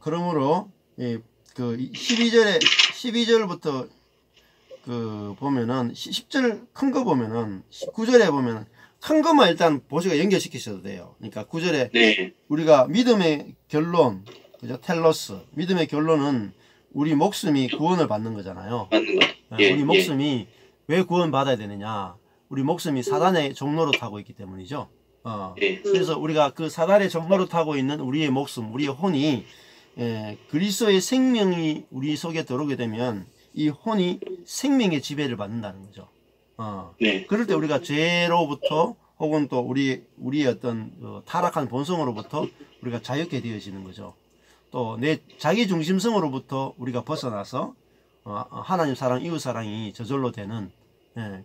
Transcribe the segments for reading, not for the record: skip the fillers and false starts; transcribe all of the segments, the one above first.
그러므로 그 12절부터 그 보면은 10절 큰 거 보면은 9절에 보면은 큰 것만 일단 보시고 연결시키셔도 돼요. 그러니까 9절에 네. 우리가 믿음의 결론, 그죠? 텔로스. 믿음의 결론은 우리 목숨이 구원을 받는 거잖아요. 맞는 거. 예, 우리 목숨이 왜 구원받아야 되느냐? 우리 목숨이 사단의 종로로 타고 있기 때문이죠. 예. 그래서 우리가 그 사단의 종로로 타고 있는 우리의 목숨, 우리의 혼이 그리스도의 생명이 우리 속에 들어오게 되면 이 혼이 생명의 지배를 받는다는 거죠. 네. 그럴 때 우리가 죄로부터 혹은 또 우리의 어떤 타락한 본성으로부터 우리가 자유케 되어지는 거죠. 또 내 자기 중심성으로부터 우리가 벗어나서 하나님 사랑, 이웃 사랑이 저절로 되는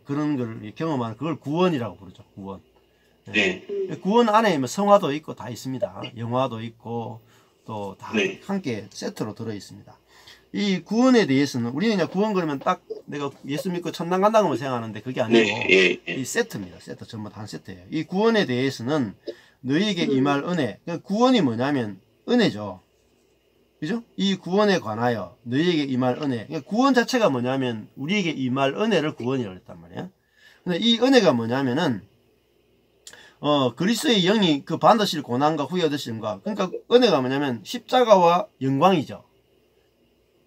그런 걸 경험하는 그걸 구원이라고 부르죠. 구원. 네. 구원 안에 성화도 있고 다 있습니다. 영화도 있고 또 다 네. 함께 세트로 들어 있습니다. 이 구원에 대해서는 우리는 그냥 구원 그러면 딱 내가 예수 믿고 천당 간다고만 생각하는데 그게 아니고 네. 예. 이 세트입니다. 세트 전부 다 한 세트예요. 이 구원에 대해서는 너희에게 임할 은혜. 그러니까 구원이 뭐냐면 은혜죠. 그죠? 이 구원에 관하여 너희에게 임할 은혜. 그러니까 구원 자체가 뭐냐면 우리에게 임할 은혜를 구원이라고 했단 말이에요. 근데 이 은혜가 뭐냐면은 그리스도의 영이 그 받으실 고난과 후에 얻으심과, 그러니까 은혜가 뭐냐면 십자가와 영광이죠.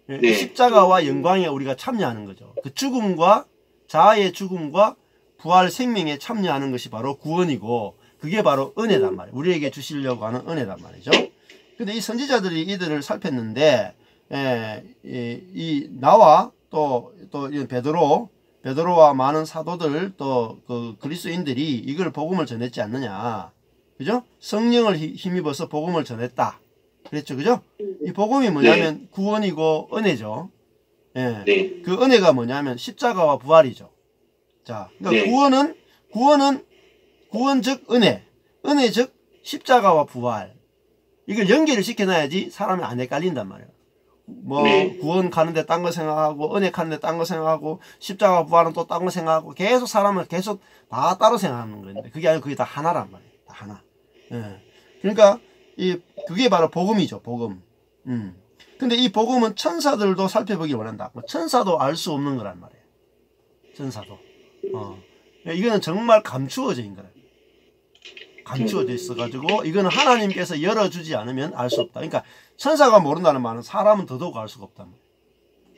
네. 십자가와 영광에 우리가 참여하는 거죠. 그 죽음과 자아의 죽음과 부활 생명에 참여하는 것이 바로 구원이고 그게 바로 은혜단 말이에요. 우리에게 주시려고 하는 은혜단 말이죠. 근데 이 선지자들이 이들을 살폈는데 이 나와 또 베드로와 많은 사도들 또 그 그리스도인들이 이걸 복음을 전했지 않느냐. 그죠? 성령을 힘입어서 복음을 전했다. 그랬죠. 그죠? 이 복음이 뭐냐면 구원이고 은혜죠. 네. 그 은혜가 뭐냐면 십자가와 부활이죠. 자, 그러니까 구원 즉 은혜. 은혜 즉 십자가와 부활. 이걸 연결을 시켜놔야지 사람이 안 헷갈린단 말이에요. 구원 가는데 딴 거 생각하고 은혜 가는데 딴 거 생각하고 십자가 부활은 또 딴 거 생각하고 계속 사람을 계속 다 따로 생각하는 건데 그게 아니고 그게 다 하나란 말이에요. 다 하나. 그러니까 그게 바로 복음이죠. 복음. 근데 이 복음은 천사들도 살펴보길 원한다. 천사도 알 수 없는 거란 말이에요. 천사도. 이거는 정말 감추어져 있는 거예요. 감추어져 있어가지고 이거는 하나님께서 열어주지 않으면 알 수 없다. 그러니까 천사가 모른다는 말은 사람은 더더욱 알 수가 없다.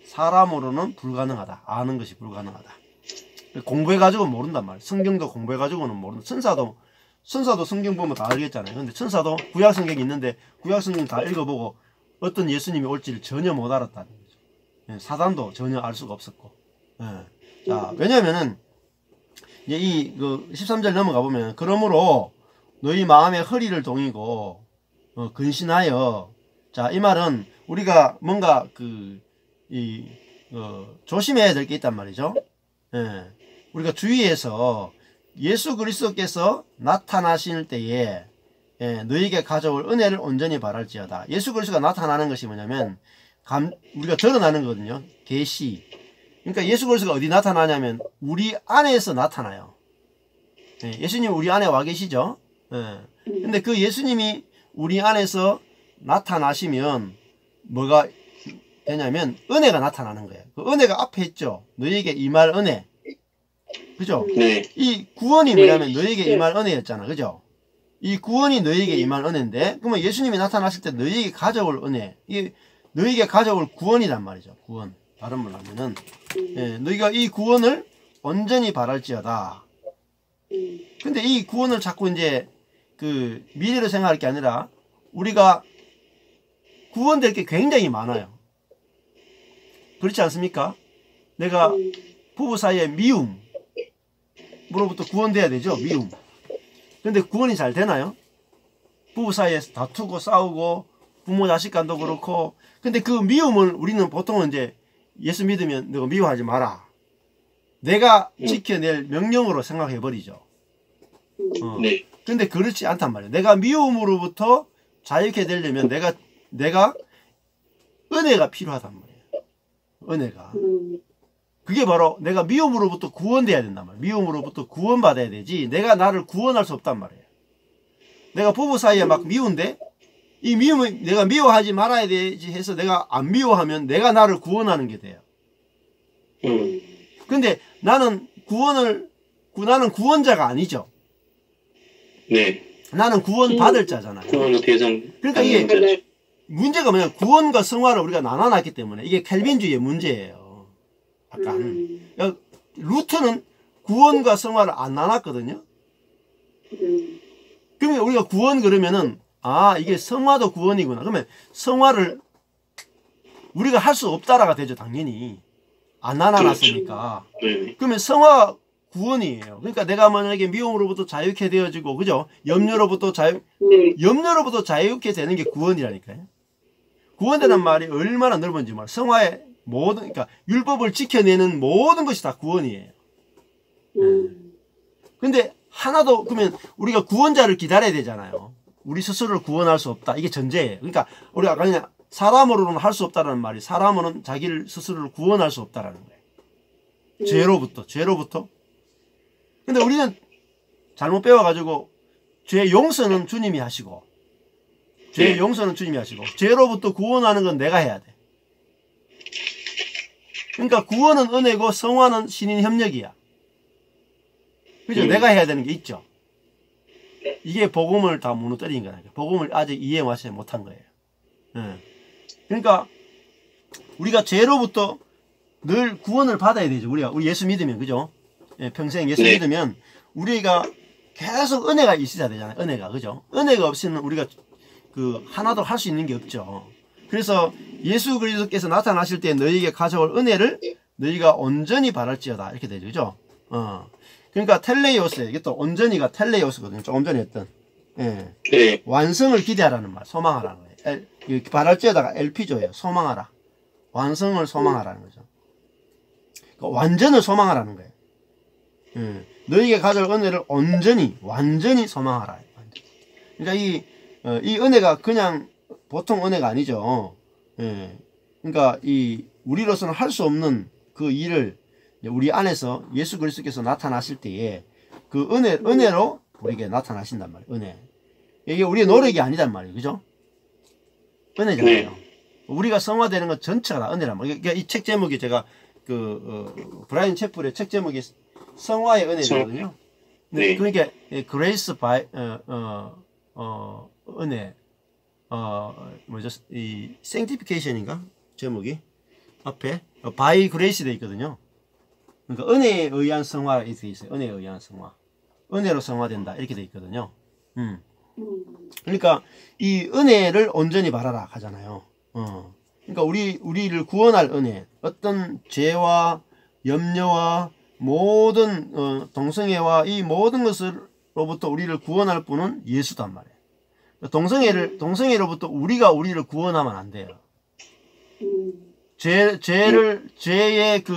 사람으로는 불가능하다. 아는 것이 불가능하다. 공부해가지고 모른단 말이에요. 성경도 공부해가지고는 모른다. 천사도 성경 보면 다 알겠잖아요. 근데 천사도 구약 성경이 있는데 구약 성경 다 읽어보고 어떤 예수님이 올지를 전혀 못 알았다는 거죠. 사단도 전혀 알 수가 없었고. 자, 왜냐면은 이제 이 13절 넘어가 보면 그러므로 너희 마음의 허리를 동이고 근신하여. 자, 이 말은 우리가 뭔가 조심해야 될 게 있단 말이죠. 우리가 주위에서 예수 그리스도께서 나타나실 때에 너희에게 가져올 은혜를 온전히 바랄지어다. 예수 그리스도가 나타나는 것이 뭐냐면 우리가 드러나는 거거든요. 계시. 그러니까 예수 그리스도가 어디 나타나냐면 우리 안에서 나타나요. 예수님 우리 안에 와 계시죠. 근데 그 예수님이 우리 안에서 나타나시면 뭐가 되냐면 은혜가 나타나는 거예요. 그 은혜가 앞에 있죠. 너희에게 임할 은혜. 그죠? 네. 이 구원이 뭐냐면 너희에게 임할 은혜였잖아. 그죠? 이 구원이 너희에게 임할 은혜인데 그러면 예수님이 나타나실 때 너희에게 가져올 은혜, 이게 너희에게 가져올 구원이란 말이죠. 구원. 다른 말로 하면은 너희가 이 구원을 온전히 바랄지어다. 근데 이 구원을 자꾸 이제 그 미래로 생각할 게 아니라 우리가 구원될 게 굉장히 많아요. 그렇지 않습니까? 내가 부부 사이에 미움으로부터 구원돼야 되죠. 미움. 근데 구원이 잘 되나요? 부부 사이에서 다투고 싸우고 부모 자식 간도 그렇고. 근데 그 미움을 우리는 보통은 이제 예수 믿으면 너가 미워하지 마라. 내가 지켜낼 명령으로 생각해 버리죠. 근데 그렇지 않단 말이에요. 내가 미움으로부터 자유케 되려면 내가 은혜가 필요하단 말이에요. 은혜가. 그게 바로 내가 미움으로부터 구원돼야 된단 말이에요. 미움으로부터 구원받아야 되지 내가 나를 구원할 수 없단 말이에요. 내가 부부 사이에 막 미운데 이 미움을 내가 미워하지 말아야 되지 해서 내가 안 미워하면 내가 나를 구원하는 게 돼요. 근데 나는 나는 구원자가 아니죠. 네. 나는 구원받을 자잖아요. 구원의 대상. 그러니까 이게 문제가 뭐냐, 구원과 성화를 우리가 나눠놨기 때문에 이게 켈빈주의의 문제예요. 약간 루트는 구원과 성화를 안 나눴거든요. 그러면 우리가 구원 그러면은 이게 성화도 구원이구나. 그러면 성화를 우리가 할 수 없다라가 되죠, 당연히. 안 나눠놨으니까. 그러면 성화 구원이에요. 그러니까 내가 만약에 미움으로부터 자유케 되어지고, 그죠? 염려로부터 자유케 되는 게 구원이라니까요. 구원이라는 말이 얼마나 넓은지 말. 성화의 모든, 그러니까 율법을 지켜내는 모든 것이 다 구원이에요. 근데 하나도, 그러면 우리가 구원자를 기다려야 되잖아요. 우리 스스로를 구원할 수 없다. 이게 전제예요. 그러니까 우리가 아까 그냥 사람으로는 할 수 없다라는 말이, 사람은 자기를 스스로를 구원할 수 없다라는 거예요. 죄로부터. 근데 우리는 잘못 배워가지고 죄 용서는 주님이 하시고, 죄로부터 구원하는 건 내가 해야 돼. 그러니까 구원은 은혜고 성화는 신인 협력이야. 그죠? 내가 해야 되는 게 있죠. 이게 복음을 다 무너뜨린 거라니까. 복음을 아직 이해 못한 거예요. 그러니까 우리가 죄로부터 늘 구원을 받아야 되죠. 우리 예수 믿으면, 그죠? 평생 예수 믿으면 우리가 계속 은혜가 있어야 되잖아요. 은혜가, 그죠? 은혜가 없이는 우리가 하나도 할 수 있는 게 없죠. 그래서 예수 그리스도께서 나타나실 때 너희에게 가져올 은혜를 너희가 온전히 바랄지어다, 이렇게 되죠. 그죠? 그러니까 텔레이오스, 이게 또 온전히가 텔레이오스거든요. 조금 전에 했던. 완성을 기대하라는 말, 소망하라는 거예요. 바랄지어다가 LP조예요. 소망하라. 완성을 소망하라는 거죠. 그러니까 완전을 소망하라는 거예요. 너희에게 가져올 은혜를 완전히 소망하라. 그러니까 이 은혜가 그냥 보통 은혜가 아니죠. 그러니까 우리로서는 할 수 없는 그 일을 우리 안에서 예수 그리스도께서 나타나실 때에 그 은혜로 우리에게 나타나신단 말이에요. 은혜. 이게 우리의 노력이 아니단 말이에요. 그죠? 은혜잖아요. 우리가 성화되는 건 전체가 다 은혜란 말이에요. 그러니까 이 책 제목이 제가 브라이언 채플의 책 제목이 성화의 은혜거든요. 그러니까 grace by 은혜, 뭐죠? 이 sanctification인가? 제목이 앞에 by grace 돼 있거든요. 그러니까 은혜에 의한 성화 이렇게 있어요. 은혜에 의한 성화, 은혜로 성화된다 이렇게 돼 있거든요. 그러니까 이 은혜를 온전히 바라라 하잖아요. 그러니까 우리를 구원할 은혜, 어떤 죄와 염려와 모든 동성애와 이 모든 것으로부터 우리를 구원할 분은 예수단 말이에요. 동성애로부터 우리를 구원하면 안 돼요. 죄의 그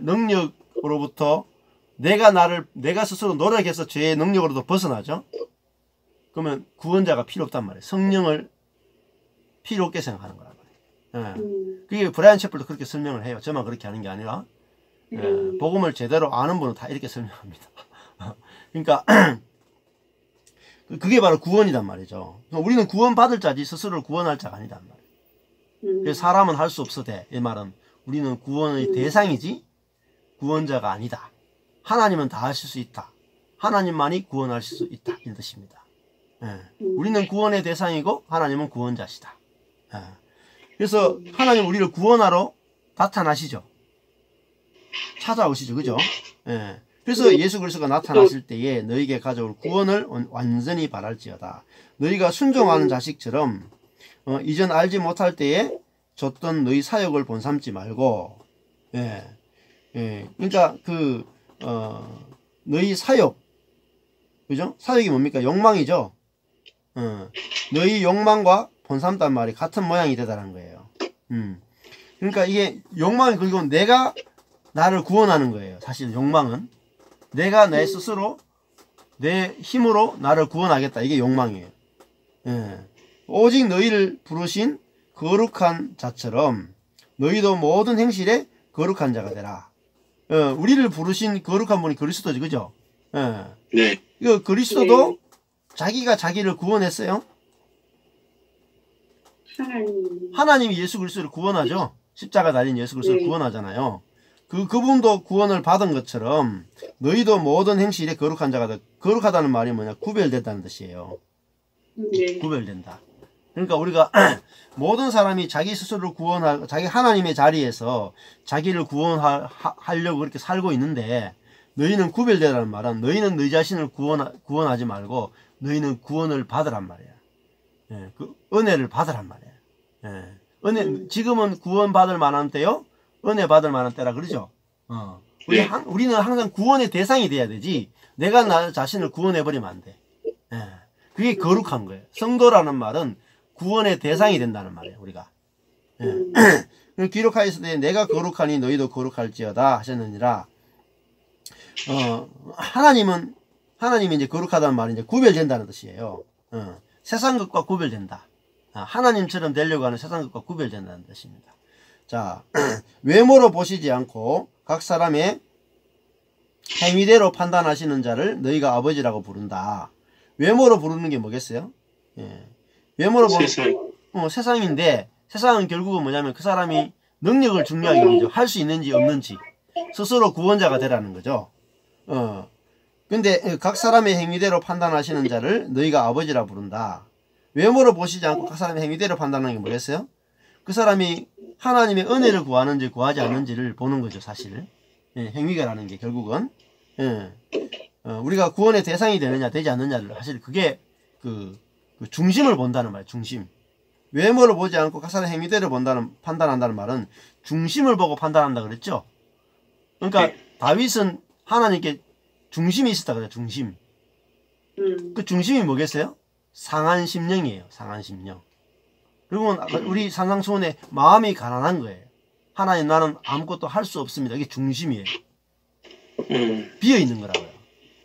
능력으로부터 내가 스스로 노력해서 죄의 능력으로부터 벗어나죠. 그러면 구원자가 필요 없단 말이에요. 성령을 필요 없게 생각하는 거란 말이에요. 그게 브라이언 채플도 그렇게 설명을 해요. 저만 그렇게 하는 게 아니라 복음을 제대로 아는 분은 다 이렇게 설명합니다. 그러니까 그게 바로 구원이란 말이죠. 우리는 구원받을 자지 스스로를 구원할 자가 아니단 말이에요. 그래서 사람은 할 수 없어대. 이 말은 우리는 구원의 대상이지 구원자가 아니다. 하나님은 다 하실 수 있다. 하나님만이 구원하실 수 있다, 이 뜻입니다. 우리는 구원의 대상이고 하나님은 구원자시다. 그래서 하나님 우리를 구원하러 나타나시죠. 찾아오시죠. 그죠? 그래서 예수 그리스도가 나타나실 때에 너희에게 가져올 구원을 완전히 바랄지어다. 너희가 순종하는 자식처럼 이전 알지 못할 때에 줬던 너희 사역을 본삼지 말고, 그러니까 너희 사역, 그죠? 사역이 뭡니까? 욕망이죠. 너희 욕망과 본삼단 말이 같은 모양이 되다라는 거예요. 그러니까 이게 욕망이, 그리고 내가 나를 구원하는 거예요. 사실 욕망은 내가 내 스스로 내 힘으로 나를 구원하겠다, 이게 욕망이에요. 오직 너희를 부르신 거룩한 자처럼 너희도 모든 행실에 거룩한 자가 되라. 우리를 부르신 거룩한 분이 그리스도지, 그죠? 이거 그리스도도 자기가 자기를 구원했어요. 하나님이 예수 그리스도를 구원하죠. 십자가 달린 예수 그리스도를 구원하잖아요. 그분도 구원을 받은 것처럼 너희도 모든 행실에 거룩한 자가 되. 거룩하다는 말이 뭐냐? 구별됐다는 뜻이에요. 구별된다. 그러니까 우리가 모든 사람이 자기 스스로를 구원하고 자기 하나님의 자리에서 자기를 구원하려고 그렇게 살고 있는데, 너희는 구별되라는 말은 너희는 너희 자신을 구원하지 말고 너희는 구원을 받으란 말이야. 예, 그 은혜를 받으란 말이야. 예, 지금은 구원받을 만한 때요, 은혜 받을 만한 때라 그러죠. 우리는 항상 구원의 대상이 돼야 되지, 내가 나 자신을 구원해버리면 안 돼. 예, 그게 거룩한 거예요. 성도라는 말은 구원의 대상이 된다는 말이에요, 우리가. 예. 기록하였으되 내가 거룩하니 너희도 거룩할지어다 하셨느니라. 하나님이 이제 거룩하다는 말은 이제 구별된다는 뜻이에요. 세상 것과 구별된다. 하나님처럼 되려고 하는 세상 것과 구별된다는 뜻입니다. 자, 외모로 보시지 않고 각 사람의 행위대로 판단하시는 자를 너희가 아버지라고 부른다. 외모로 부르는 게 뭐겠어요? 예. 외모로 보는 세상인데, 세상은 결국은 뭐냐면 그 사람이 능력을 중요하게 보죠. 할 수 있는지 없는지, 스스로 구원자가 되라는 거죠. 근데 각 사람의 행위대로 판단하시는 자를 너희가 아버지라 부른다. 외모로 보시지 않고 각 사람의 행위대로 판단하는 게 뭐겠어요? 그 사람이 하나님의 은혜를 구하는지 구하지 않는지를 보는 거죠, 사실. 예, 행위가라는 게 결국은. 우리가 구원의 대상이 되느냐 되지 않느냐를, 사실 그게 그 중심을 본다는 말이에요. 중심. 외모를 보지 않고 각 사람의 행위대로 판단한다는 말은 중심을 보고 판단한다 그랬죠. 그러니까 다윗은 하나님께 중심이 있었다 그래요. 중심. 그 중심이 뭐겠어요? 상한 심령이에요. 상한 심령. 그리고 우리 산상수훈의 마음이 가난한 거예요. 하나님, 나는 아무것도 할 수 없습니다. 이게 중심이에요. 비어있는 거라고요.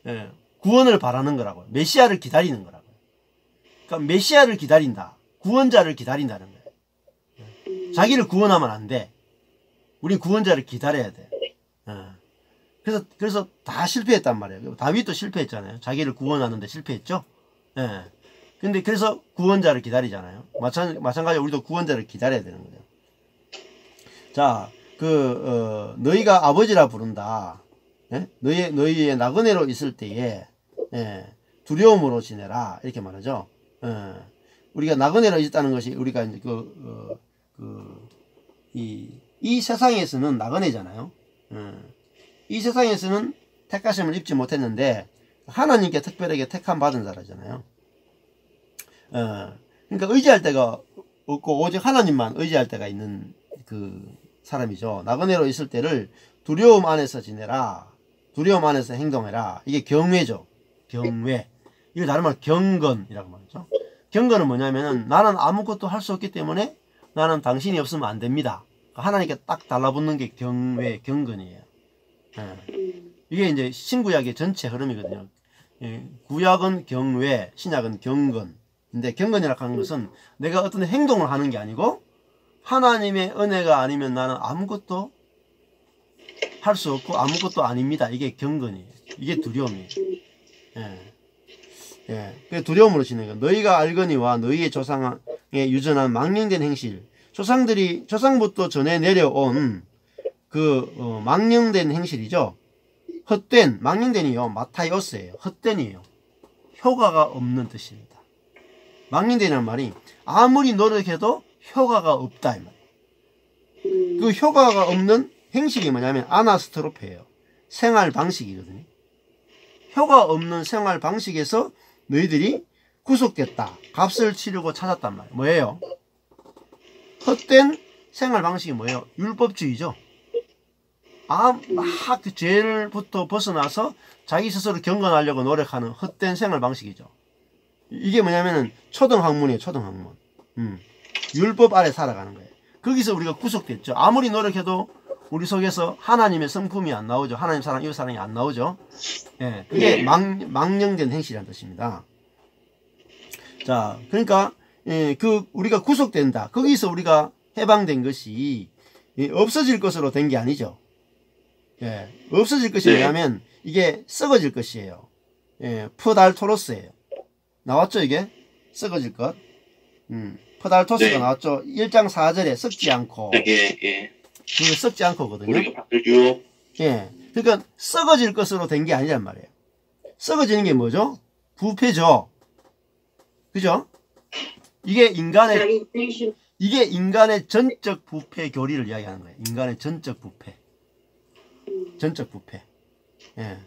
예. 구원을 바라는 거라고요. 메시아를 기다리는 거라고요. 그러니까 메시아를 기다린다. 구원자를 기다린다는 거예요. 자기를 구원하면 안 돼. 우린 구원자를 기다려야 돼. 그래서 다 실패했단 말이에요. 다윗도 실패했잖아요. 자기를 구원하는데 실패했죠. 예. 근데 그래서 구원자를 기다리잖아요. 마찬가지로 우리도 구원자를 기다려야 되는 거예요. 자, 너희가 아버지라 부른다. 예? 너희의 나그네로 있을 때에, 예, 두려움으로 지내라. 이렇게 말하죠. 예. 우리가 나그네로 있다는 것이, 우리가 이제 이 세상에서는 나그네잖아요. 이 세상에서는 택하심을 입지 못했는데, 하나님께 특별하게 택함 받은 자라잖아요. 그러니까 의지할 데가 없고 오직 하나님만 의지할 때가 있는 그 사람이죠. 나그네로 있을 때를 두려움 안에서 지내라. 두려움 안에서 행동해라. 이게 경외죠. 경외. 이걸 다른 말로 경건이라고 말하죠. 경건은 뭐냐면은, 나는 아무것도 할 수 없기 때문에 나는 당신이 없으면 안 됩니다. 하나님께 딱 달라붙는 게 경외, 경건이에요. 이게 이제 신구약의 전체 흐름이거든요. 구약은 경외, 신약은 경건. 근데 경건이라고 하는 것은 내가 어떤 행동을 하는 게 아니고, 하나님의 은혜가 아니면 나는 아무것도 할 수 없고 아무것도 아닙니다. 이게 경건이에요. 이게 두려움이에요. 그 두려움으로 지내는 거. 너희가 알거니와 너희의 조상에 유전한 망령된 행실. 조상부터 전해 내려온 망령된 행실이죠. 헛된, 망령된이요. 마타이오스예요. 헛된이에요. 효과가 없는 뜻입니다. 망령된이라는 말이 아무리 노력해도 효과가 없다, 이 말이에요. 그 효과가 없는 행실이 뭐냐면 아나스트로페예요. 생활 방식이거든요. 효과 없는 생활 방식에서 너희들이 구속됐다. 값을 치르고 찾았단 말이에요. 뭐예요? 헛된 생활 방식이 뭐예요? 율법주의죠. 그 죄를부터 벗어나서 자기 스스로 경건하려고 노력하는 헛된 생활 방식이죠. 이게 뭐냐면은 초등학문이에요. 초등학문. 율법 아래 살아가는 거예요. 거기서 우리가 구속됐죠. 아무리 노력해도 우리 속에서 하나님의 성품이 안 나오죠. 하나님 사랑, 이웃 사랑이 안 나오죠. 예, 그게 망령된 행실이라는 뜻입니다. 자, 그러니까 우리가 구속된다. 거기서 우리가 해방된 것이 없어질 것으로 된 게 아니죠. 예, 없어질 것이 뭐냐면 이게 썩어질 것이에요. 예, 푸달토로스예요. 나왔죠, 이게? 썩어질 것. 퍼달토스가 네. 나왔죠. 1장 4절에 썩지 않고. 예, 예. 그게 썩지 않고거든요. 우리가 받을 유. 예. 그러니까 썩어질 것으로 된 게 아니란 말이에요. 썩어지는 게 뭐죠? 부패죠. 그죠? 이게 인간의 전적 부패 교리를 이야기하는 거예요. 인간의 전적 부패. 전적 부패. 예.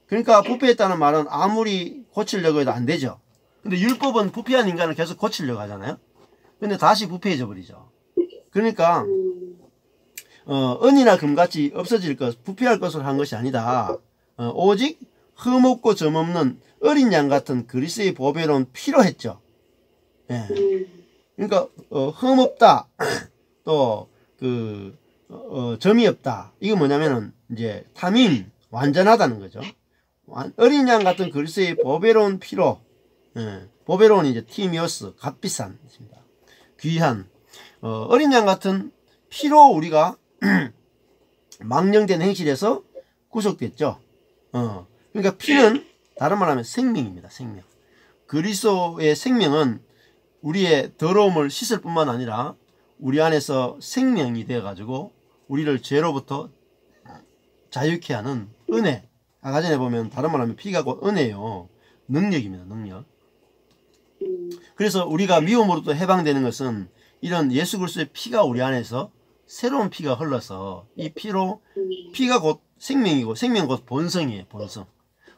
그러니까 부패했다는 말은 아무리 고치려고 해도 안 되죠. 근데 율법은 부패한 인간을 계속 고치려고 하잖아요. 근데 다시 부패해져 버리죠. 그러니까 은이나 금같이 없어질 것, 부패할 것을 한 것이 아니다. 오직 흠없고 점없는 어린 양 같은 그리스의 보배로운 피로 했죠. 예. 그러니까 흠없다. 또 점이 없다. 이거 뭐냐면은 이제 탐임 완전하다는 거죠. 어린 양 같은 그리스의 보배로운 피로. 예. 보배로운 이제 티미오스 값비싼 것입니다. 귀한 어린 양 같은 피로 우리가 망령된 행실에서 구속됐죠. 그러니까 피는 다른 말하면 생명입니다. 생명. 그리스도의 생명은 우리의 더러움을 씻을 뿐만 아니라 우리 안에서 생명이 되어 가지고 우리를 죄로부터 자유케 하는 은혜. 아까 전에 보면 다른 말하면 피가 곧 은혜요. 능력입니다. 능력. 그래서 우리가 미움으로부터 해방되는 것은 이런 예수 그리스도의 피가 우리 안에서 새로운 피가 흘러서 이 피로 피가 곧 생명이고 생명 곧 본성이에요. 본성.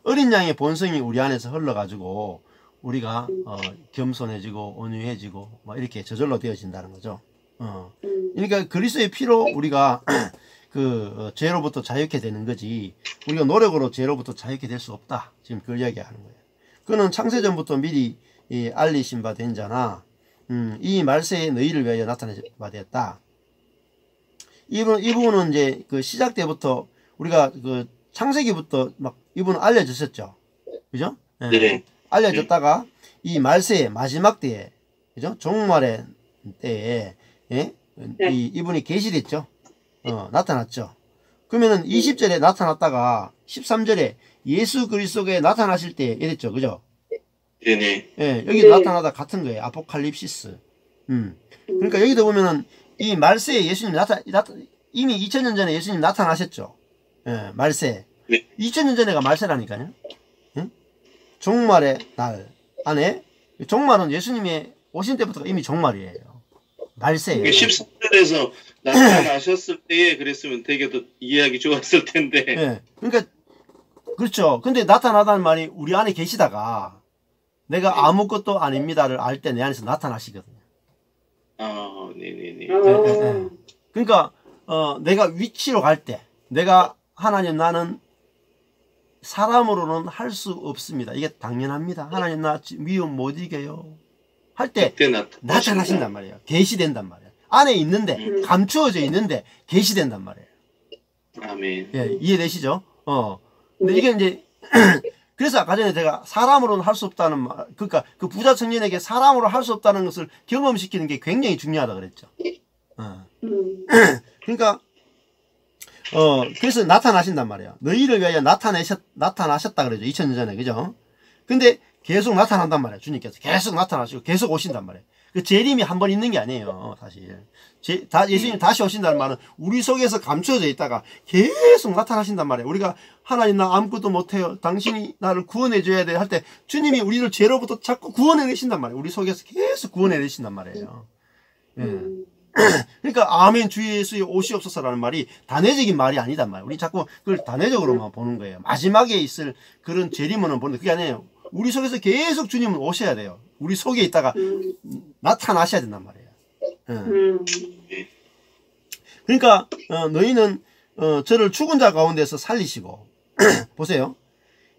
어린 양의 본성이 우리 안에서 흘러가지고 우리가 겸손해지고 온유해지고 막 이렇게 저절로 되어진다는 거죠. 그러니까 그리스도의 피로 우리가 죄로부터 자유케 되는 거지 우리가 노력으로 죄로부터 자유케 될 수 없다. 지금 그 이야기하는 거예요. 그는 창세전부터 미리 알리신 바 된 자나 이 말세에 너희를 위하여 나타낸 바 되었다. 이 부분은 이제 그 시작 때부터 우리가 그 창세기부터 막 이분은 알려졌었죠. 그죠? 네. 알려졌다가 이 말세의 마지막 때에, 그죠? 종말의 때에, 예? 이분이 계시됐죠. 나타났죠. 그러면은 20절에 나타났다가 13절에 예수 그리스도에 나타나실 때 이랬죠. 그죠? 네네. 예, 여기 나타나다 같은 거예요. 아포칼립시스. 그러니까 여기도 보면은 이 말세에 예수님 이미 2000년 전에 예수님 나타나셨죠. 예, 말세. 네. 2000년 전에가 말세라니까요. 응? 종말의 날 안에 종말은 예수님의 오신 때부터가 이미 종말이에요. 말세예요. 13절에서 나타나셨을 때에 그랬으면 되게 더 이해하기 좋았을 텐데. 예. 그러니까 그렇죠. 근데 나타나다는 말이 우리 안에 계시다가 내가 아무것도 아닙니다를 알 때 내 안에서 나타나시거든요. 아, 네네네. 그러니까 내가 위치로 갈 때 내가 하나님 나는 사람으로는 할 수 없습니다. 이게 당연합니다. 하나님 나 위험 못 이겨요. 할 때 나타나신단 말이에요. 계시된단 말이에요. 안에 있는데 감추어져 있는데 계시된단 말이에요. 아멘. 예, 이해되시죠? 근데 이게 이제 그래서 아까 전에 제가 사람으로는 할 수 없다는 말, 그러니까 그 부자 청년에게 사람으로 할 수 없다는 것을 경험시키는 게 굉장히 중요하다 그랬죠. 그러니까 그래서 나타나신단 말이에요. 너희를 위하여 나타나셨다 그러죠. 2000년 전에, 그죠? 근데 계속 나타난단 말이에요. 주님께서 계속 나타나시고 계속 오신단 말이에요. 그 재림이 한 번 있는 게 아니에요. 사실 예수님 다시 오신다는 말은 우리 속에서 감춰져 있다가 계속 나타나신단 말이에요. 우리가 하나님 나 아무것도 못해요. 당신이 나를 구원해 줘야 돼 할 때 주님이 우리를 죄로부터 자꾸 구원해 내신단 말이에요. 우리 속에서 계속 구원해 내신단 말이에요. 그러니까 아멘 주 예수의 오시옵소서라는 말이 단회적인 말이 아니단 말이에요. 우리 자꾸 그걸 단회적으로만 보는 거예요. 마지막에 있을 그런 재림은 보는 그게 아니에요. 우리 속에서 계속 주님은 오셔야 돼요. 우리 속에 있다가 나타나셔야 된단 말이에요. 그러니까 너희는 저를 죽은 자 가운데서 살리시고 보세요.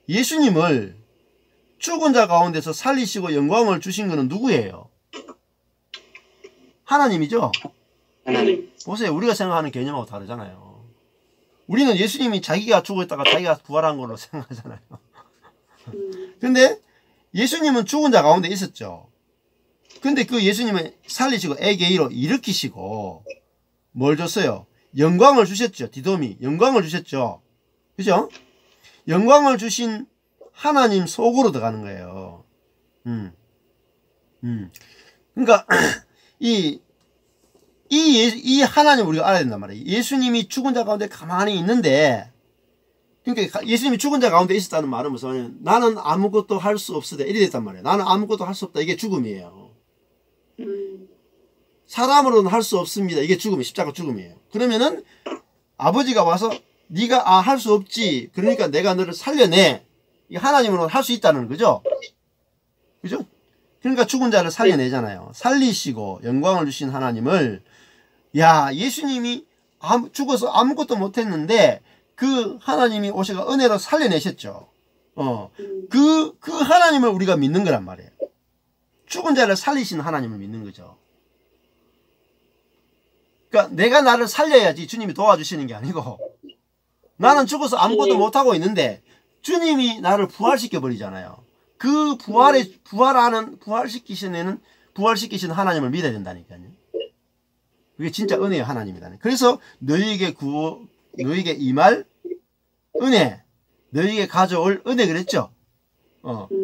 예수님을 죽은 자 가운데서 살리시고 영광을 주신 것은 누구예요? 하나님이죠. 하나님. 보세요. 우리가 생각하는 개념하고 다르잖아요. 우리는 예수님이 자기가 죽었다가 자기가 부활한 걸로 생각하잖아요. 근데 예수님은 죽은 자 가운데 있었죠. 근데 그 예수님을 살리시고 에게이로 일으키시고 뭘 줬어요? 영광을 주셨죠. 디도미 영광을 주셨죠. 그죠? 영광을 주신 하나님 속으로 들어가는 거예요. 그러니까 이 하나님 우리가 알아야 된단 말이에요. 예수님이 죽은 자 가운데 가만히 있는데, 그러니까 예수님이 죽은 자 가운데 있었다는 말은 무슨, 나는 아무것도 할 수 없으되 이래 됐단 말이에요. 나는 아무것도 할 수 없다. 이게 죽음이에요. 사람으로는 할 수 없습니다. 이게 죽음이, 십자가 죽음이에요. 그러면은 아버지가 와서 네가 할 수 없지. 그러니까 내가 너를 살려내. 이 하나님으로는 할 수 있다는 거죠. 그죠? 그러니까 죽은 자를 살려내잖아요. 살리시고 영광을 주신 하나님을, 야, 예수님이 죽어서 아무것도 못했는데 그 하나님이 오셔가 은혜로 살려내셨죠. 그 하나님을 우리가 믿는 거란 말이에요. 죽은 자를 살리신 하나님을 믿는 거죠. 그러니까 내가 나를 살려야지 주님이 도와주시는 게 아니고, 나는 죽어서 아무것도 못하고 있는데 주님이 나를 부활시켜 버리잖아요. 그 부활시키시는 하나님을 믿어야 된다니까요. 그게 진짜 은혜의 하나님이다. 그래서 너희에게 임할 은혜, 너희에게 가져올 은혜 그랬죠.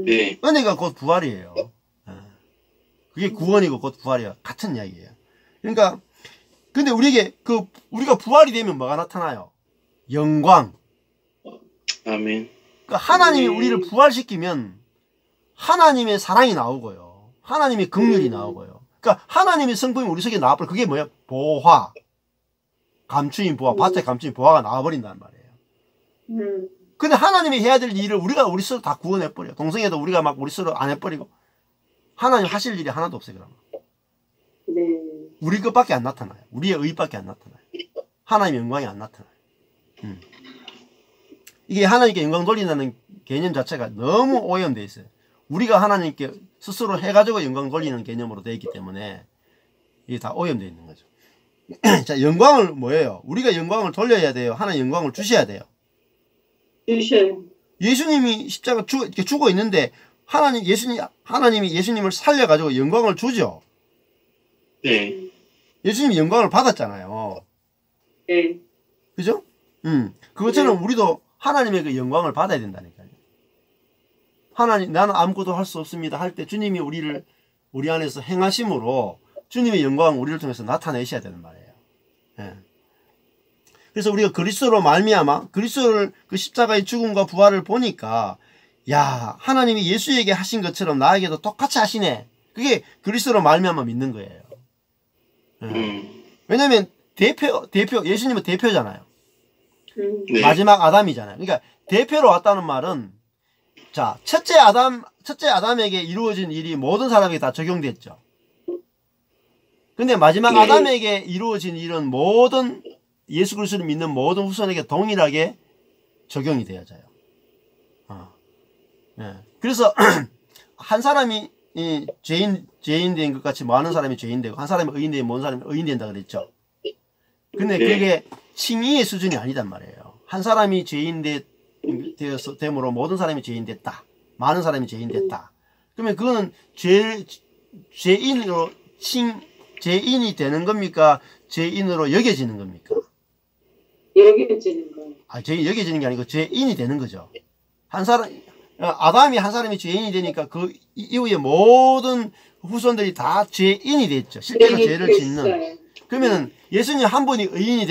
네. 은혜가 곧 부활이에요. 그게 구원이고 곧 부활이에요. 같은 이야기예요. 그러니까 근데 우리가 부활이 되면 뭐가 나타나요? 영광. 아멘. 그러니까 하나님이 우리를 부활시키면 하나님의 사랑이 나오고요. 하나님의 긍휼이 나오고요. 그러니까 하나님의 성품이 우리 속에 나와버려. 그게 뭐야? 보화. 감추인 보화, 바짝 감추인 보화가 나와버린단 말이에요. 근데 하나님이 해야 될 일을 우리 스스로 다 구원해버려. 동성애도 우리가 막 우리 스스로 안 해버리고. 하나님 하실 일이 하나도 없어요, 그러면. 네. 우리 것밖에 안 나타나요. 우리의 의밖에 안 나타나요. 하나님의 영광이 안 나타나요. 이게 하나님께 영광 돌린다는 개념 자체가 너무 오염되어 있어요. 우리가 하나님께 스스로 해가지고 영광 돌리는 개념으로 되어 있기 때문에 이게 다 오염되어 있는 거죠. 자, 영광을 뭐예요? 우리가 영광을 돌려야 돼요? 하나님 영광을 주셔야 돼요? 주셔요. 예수님이 십자가 이렇게 죽어 있는데 하나님이 예수님을 살려가지고 영광을 주죠. 네. 예수님이 영광을 받았잖아요. 네. 그죠? 그것처럼 우리도 하나님의 그 영광을 받아야 된다니까요. 하나님, 나는 아무것도 할 수 없습니다 할 때 주님이 우리 안에서 행하심으로 주님의 영광을 우리를 통해서 나타내셔야 되는 말이에요. 예. 그래서 우리가 그리스도로 말미암아 그리스도를 그 십자가의 죽음과 부활을 보니까, 야, 하나님이 예수에게 하신 것처럼 나에게도 똑같이 하시네. 그게 그리스도로 말미암아 믿는 거예요. 왜냐면 예수님은 대표잖아요. 네. 마지막 아담이잖아요. 그러니까 대표로 왔다는 말은, 자, 첫째 아담에게 이루어진 일이 모든 사람에게 다 적용됐죠. 근데 마지막 아담에게 이루어진 일은 모든 예수 그리스도를 믿는 모든 후손에게 동일하게 적용이 되어져요. 예. 그래서 한 사람이 죄인 된 것 같이 많은 사람이 죄인 되고, 한 사람이 의인 되면 모든 사람이 의인 된다 그랬죠. 근데 그게 칭의의 수준이 아니단 말이에요. 한 사람이 죄인 됨으로 모든 사람이 죄인 됐다. 많은 사람이 죄인 됐다. 그러면 그거는 죄인이 되는 겁니까? 죄인으로 여겨지는 겁니까? 여겨지는 거예요. 죄인 여겨지는 게 아니고 죄인이 되는 거죠. 아담이 한 사람이 죄인이 되니까 그 이후에 모든 후손들이 다 죄인이 됐죠. 실제로 죄를 짓는. 그러면은 예수님 한 분이 의인이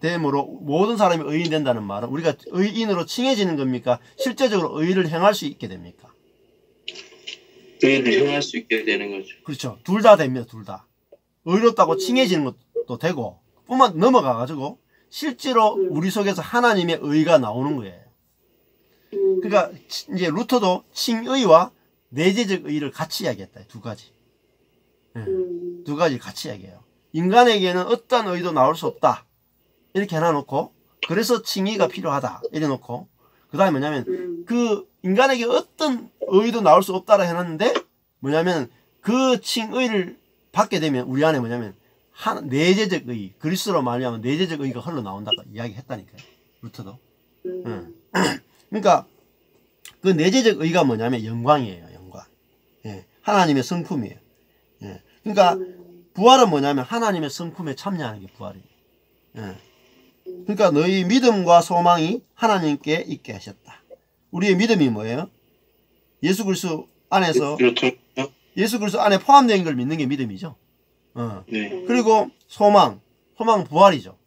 됨으로 모든 사람이 의인 된다는 말은 우리가 의인으로 칭해지는 겁니까? 실제적으로 의를 행할 수 있게 됩니까? 의를 행할 수 있게 되는 거죠. 그렇죠. 둘 다 됩니다. 둘 다. 의롭다고 칭해지는 것도 되고, 뿐만 넘어가가지고 실제로 우리 속에서 하나님의 의가 나오는 거예요. 그러니까 이제 루터도 칭의와 내재적 의를 같이 이야기했다. 두 가지. 두 가지 같이 이야기해요. 인간에게는 어떤 의도 나올 수 없다. 이렇게 해놔놓고, 그래서 칭의가 필요하다. 이래 놓고, 그 다음에 뭐냐면, 그 인간에게 어떤 의도 나올 수 없다라 해놨는데, 뭐냐면, 그 칭의를 받게 되면 우리 안에 뭐냐면, 내재적 의, 그리스도로 말미암아 내재적 의가 흘러나온다고 이야기했다니까요. 루터도. 그러니까 그 내재적 의가 뭐냐면 영광이에요. 영광. 예. 하나님의 성품이에요. 예. 그러니까 부활은 뭐냐면 하나님의 성품에 참여하는 게 부활이에요. 예. 그러니까 너희 믿음과 소망이 하나님께 있게 하셨다. 우리의 믿음이 뭐예요? 예수 그리스도 안에서 예수 그리스도 안에 포함된 걸 믿는 게 믿음이죠. 네. 그리고 소망 부활이죠.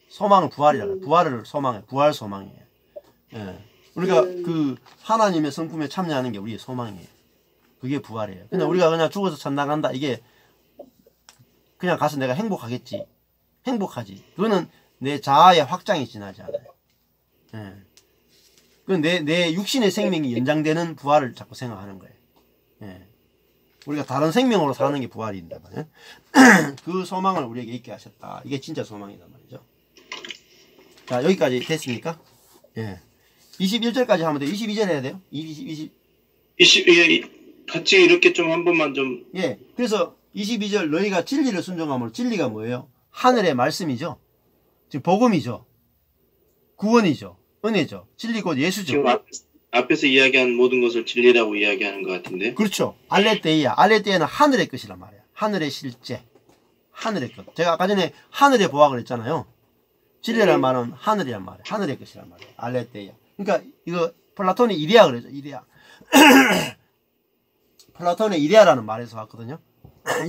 소망은 부활이라 부활을 소망해. 부활 소망이에요. 예. 우리가 그 하나님의 성품에 참여하는 게 우리의 소망이에요. 그게 부활이에요. 근데 우리가 그냥 죽어서 천당 간다. 이게 그냥 가서 내가 행복하겠지. 행복하지. 그거는 내 자아의 확장이 지나지 않아요. 예. 그건 내 육신의 생명이 연장되는 부활을 자꾸 생각하는 거예요. 예. 우리가 다른 생명으로 사는 게 부활인단 말이에요. 그 소망을 우리에게 있게 하셨다. 이게 진짜 소망이단 말이죠. 자, 여기까지 됐습니까? 예. 21절까지 하면 돼요. 22절 해야 돼요. 20. 예, 같이 이렇게 좀 한 번만 좀. 예. 그래서 22절 너희가 진리를 순종함으로 진리가 뭐예요? 하늘의 말씀이죠. 지금 복음이죠. 구원이죠. 은혜죠. 진리 곧 예수죠. 지금 앞에서 이야기한 모든 것을 진리라고 이야기하는 것 같은데. 그렇죠. 알레테이야. 알레테이야는 하늘의 것이란 말이야. 하늘의 실제. 하늘의 것. 제가 아까 전에 하늘의 보학을 했잖아요. 진리란 말은 하늘이란 말이에요. 하늘의 것이란 말이에요. 알레테이야. 그러니까 이거 플라톤이 이데아 그러죠. 이데아. 플라톤의 이데아라는 말에서 왔거든요.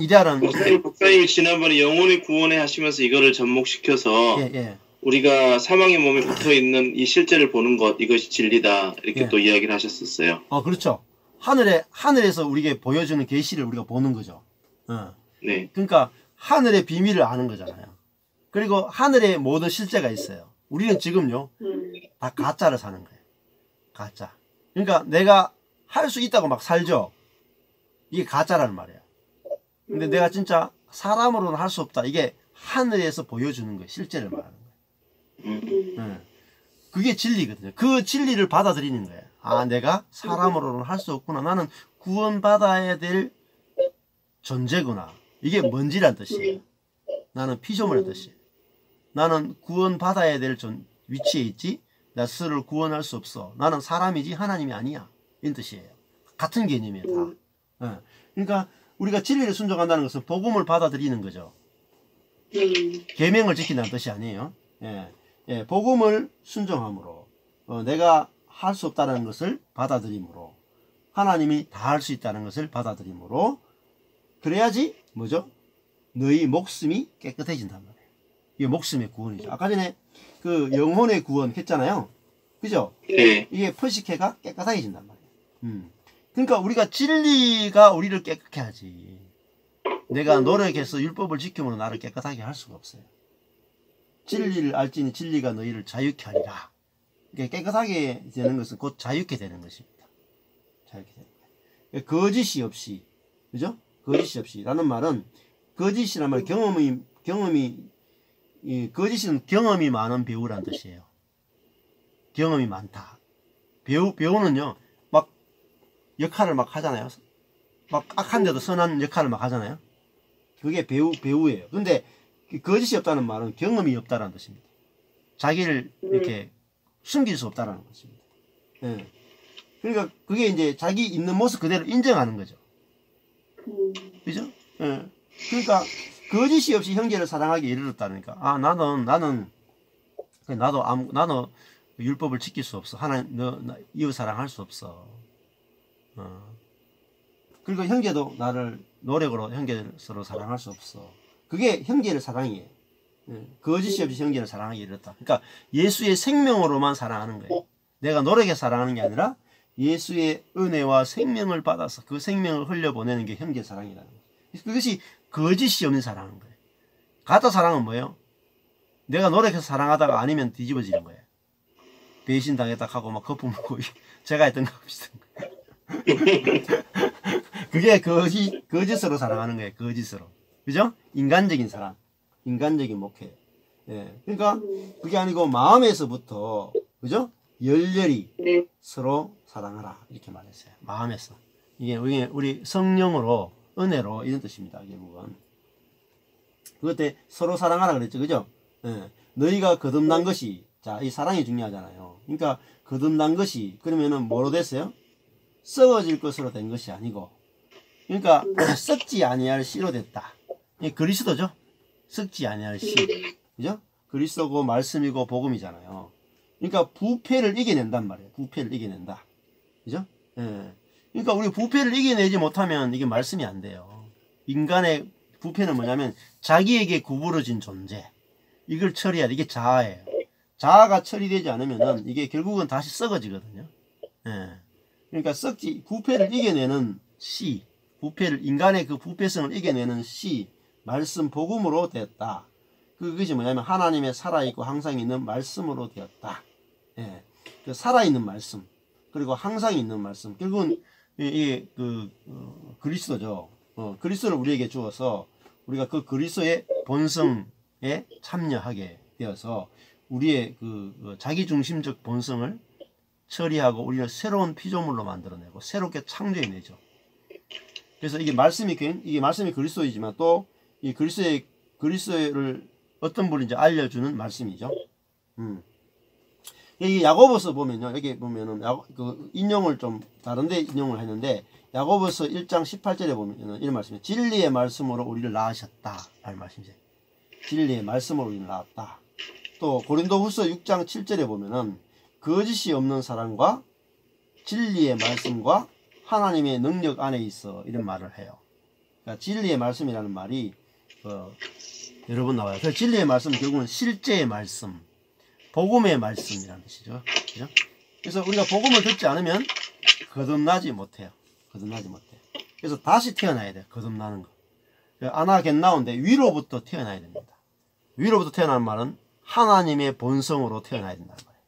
이데아라는 목사님이 지난번에 영혼의 구원에 하시면서 이거를 접목시켜서 예. 우리가 사망의 몸에 붙어 있는 이 실제를 보는 것, 이것이 진리다 이렇게 예. 또 이야기를 하셨었어요. 그렇죠. 하늘에서 우리에게 보여주는 계시를 우리가 보는 거죠. 네. 그러니까 하늘의 비밀을 아는 거잖아요. 그리고 하늘에 모든 실제가 있어요. 우리는 지금요 다 가짜를 사는 거예요. 가짜. 그러니까 내가 할 수 있다고 막 살죠. 이게 가짜라는 말이에요. 근데 내가 진짜 사람으로는 할 수 없다. 이게 하늘에서 보여주는 거예요. 실제를 말하는 거예요. 그게 진리거든요. 그 진리를 받아들이는 거예요. 아, 내가 사람으로는 할 수 없구나. 나는 구원받아야 될 존재구나. 이게 뭔지란 뜻이에요. 나는 피조물의 뜻이에요. 나는 구원받아야 될 위치에 있지. 나 스스로를 구원할 수 없어. 나는 사람이지 하나님이 아니야. 이런 뜻이에요. 같은 개념이에요. 다. 그러니까 우리가 진리를 순종한다는 것은 복음을 받아들이는 거죠. 계명을 지킨다는 뜻이 아니에요. 예, 복음을 순종함으로 내가 할 수 없다는 것을 받아들임으로 하나님이 다 할 수 있다는 것을 받아들임으로 그래야지 뭐죠? 너희 목숨이 깨끗해진단 말이에요. 이게 목숨의 구원이죠. 아까 전에 그 영혼의 구원 했잖아요. 그죠? 네. 이게 퍼식해가 깨끗해진단 말이에요. 그러니까 우리가 진리가 우리를 깨끗해 하지. 내가 노력해서 율법을 지킴으로 나를 깨끗하게 할 수가 없어요. 진리를 알지니 진리가 너희를 자유케 하리라. 그러니까 깨끗하게 되는 것은 곧 자유케 되는 것입니다. 자유케 되는 거예요. 거짓이 없이, 그죠? 거짓이 없이. 라는 말은, 거짓이란 말, 거짓은 경험이 많은 배우란 뜻이에요. 경험이 많다. 배우는요, 막 역할을 막 하잖아요. 막 악한데도 선한 역할을 막 하잖아요. 그게 배우예요. 근데 거짓이 없다는 말은 경험이 없다는 뜻입니다. 자기를 이렇게 숨길 수 없다는 것입니다. 예. 그러니까 그게 이제 자기 있는 모습 그대로 인정하는 거죠. 그죠? 예. 그러니까 거짓이 없이 형제를 사랑하기 이르렀다니까. 아, 나는 나도 율법을 지킬 수 없어. 하나님, 나 이웃 사랑할 수 없어. 그리고 형제도 나를 노력으로 형제를 서로 사랑할 수 없어. 그게 형제를 사랑이에요. 거짓이 없이 형제를 사랑하기 이르렀다. 그러니까 예수의 생명으로만 사랑하는 거예요. 내가 노력해 사랑하는 게 아니라 예수의 은혜와 생명을 받아서 그 생명을 흘려보내는 게 형제 사랑이라는 거예요. 그것이 거짓이 없는 사랑인 거예요. 가짜 사랑은 뭐예요? 내가 노력해서 사랑하다가 아니면 뒤집어지는 거예요. 배신당했다 하고 막 거품 먹고 제가 했던 거 비슷한 거예요. 그게 거짓으로 사랑하는 거예요. 거짓으로. 그죠? 인간적인 사랑. 인간적인 목회. 예. 그러니까 그게 아니고 마음에서부터, 그죠? 열렬히 서로 사랑하라. 이렇게 말했어요. 마음에서. 이게 우리 성령으로, 은혜로 이런 뜻입니다. 결국은. 그때 서로 사랑하라 그랬죠. 그죠? 예. 너희가 거듭난 것이, 자, 이 사랑이 중요하잖아요. 그러니까 거듭난 것이, 그러면은 뭐로 됐어요? 썩어질 것으로 된 것이 아니고, 그러니까 썩지 아니할 씨로 됐다. 이 그리스도죠. 썩지 아니할 씨. 그죠? 그리스도고 말씀이고 복음이잖아요. 그러니까 부패를 이겨낸단 말이에요. 부패를 이겨낸다. 그죠? 예. 그러니까 우리 부패를 이겨내지 못하면 이게 말씀이 안 돼요. 인간의 부패는 뭐냐면 자기에게 구부러진 존재. 이걸 처리해야 돼. 이게 자아예요. 자아가 처리되지 않으면은 이게 결국은 다시 썩어지거든요. 예. 그러니까 부패를 이겨내는 씨, 인간의 그 부패성을 이겨내는 씨, 말씀, 복음으로 되었다. 그것이 뭐냐면 하나님의 살아있고 항상 있는 말씀으로 되었다. 예. 그 살아있는 말씀, 그리고 항상 있는 말씀. 결국은 이게 그리스도죠. 그리스도를 우리에게 주어서 우리가 그 그리스도의 본성에 참여하게 되어서 우리의 그 자기중심적 본성을 처리하고 우리를 새로운 피조물로 만들어내고 새롭게 창조해내죠. 그래서 이게 말씀이 그리스도이지만 또 이 그리스도를 어떤 분인지 알려주는 말씀이죠. 여기 야고보서 보면요. 여기 보면은 인용을 좀 다른데 인용을 했는데 야고보서 1장 18절에 보면은 이런 말씀이에요. 진리의 말씀으로 우리를 낳으셨다. 라는 말씀이죠. 진리의 말씀으로 우리를 낳았다. 또 고린도후서 6장 7절에 보면은 거짓이 없는 사랑과 진리의 말씀과 하나님의 능력 안에 있어 이런 말을 해요. 그러니까 진리의 말씀이라는 말이 여러 번 나와요. 그래서 진리의 말씀은 결국은 실제의 말씀, 복음의 말씀이라는 뜻이죠. 그죠? 그래서 우리가 복음을 듣지 않으면 거듭나지 못해요. 그래서 다시 태어나야 돼요. 거듭나는 거. 아나겟나온데 위로부터 태어나야 됩니다. 위로부터 태어나는 말은 하나님의 본성으로 태어나야 된다는 거예요.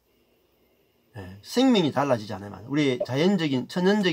예, 생명이 달라지지 않으면 우리 자연적인 천연적인